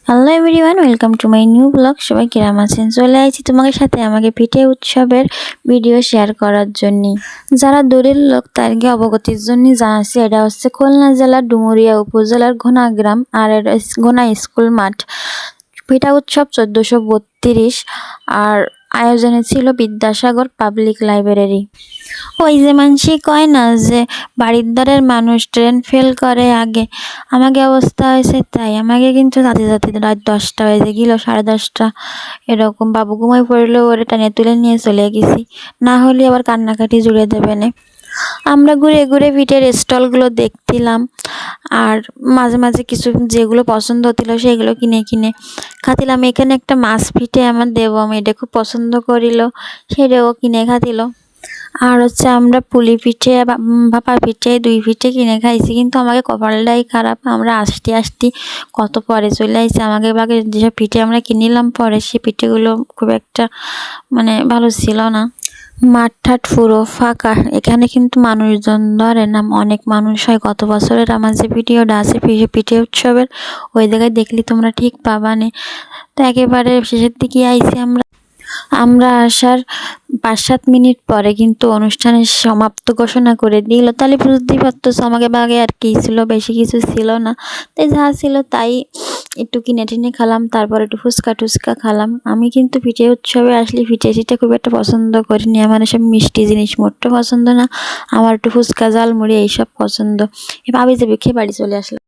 Hello everyone, welcome to my new blog. সবাই কিরাম আছেন? চলে আসছি তোমাদের সাথে আমাকে পিঠে উৎসবের ভিডিও শেয়ার করার জন্য। যারা দূরের লোক তাদেরকে অবগতির জন্য জানাচ্ছি, এটা হচ্ছে খুলনা জেলার ডুমুরিয়া উপজেলার ঘোনা গ্রাম, আর এটা ঘোনা স্কুল মাঠ। পিঠা উৎসব 1432, আর আয়োজনে ছিল বিদ্যাসাগর পাবলিক লাইব্রেরি। ওই যে মানসি কয় না যে বাড়ির দ্বারের মানুষ ট্রেন ফেল করে আগে, আমাকে অবস্থা হয়েছে তাই। আমাকে কিন্তু যাতে যাতে রাত 10টা বেজে গেল, 10:30 এরকম। বাবু ঘুমাই পড়লেও ওরে টানে তুলে নিয়ে চলে গেছি, না হলে আবার কান্নাকাটি জুড়ে দেবে না। আমরা ঘুরে ঘুরে পিঠের স্টলগুলো দেখছিলাম, আর মাঝে মাঝে কিছু যেগুলো পছন্দ হচ্ছিল সেগুলো কিনে কিনে খাতিলাম। এখানে একটা মাছ পিঠে আমার দেবো আমি, এটা খুব পছন্দ করিল, সেটাও কিনে খাতিল। আর হচ্ছে আমরা পুলি পিঠে ভাপা পিঠে 2 পিঠে কিনে খাইছি, কিন্তু আমাকে কপালটাই খারাপ। আমরা আসতে আসতে কত পরে চলে আসছে। আমাকে বাকি যেসব পিঠে আমরা কিনিলাম পরে, সে পিঠেগুলো খুব একটা ভালো ছিল না। মাঠ ঠাট পুরো ফাঁকা, এখানে কিন্তু মানুষজন ধরে না, অনেক মানুষ হয়। গত বছরের আমার যে ভিডিওটা আছে পিঠে উৎসবের, ওই জায়গায় দেখলে তোমরা ঠিক পাবানে। তো একেবারে শেষের দিকে আইছি আমরা আসার 5-7 মিনিট পরে কিন্তু অনুষ্ঠানের সমাপ্ত ঘোষণা করে দিল। তাহলে বুঝতেই পারতেছো আমাকে বাগে আর কি ছিল, বেশি কিছু ছিল না। তাই যা ছিল তাই একটু কিনে টিনে খালাম, তারপর একটু ফুচকা টুচকা খালাম। আমি কিন্তু পিঠে উৎসবে আসলে পিঠে চিঠে খুব একটা পছন্দ করিনি, আমার এসব মিষ্টি জিনিস মোটেও পছন্দ না। আমার একটু ফুচকা ঝালমুড়ি এইসব পছন্দ। এবার আমি যে খেয়ে বাড়ি চলে আসলাম।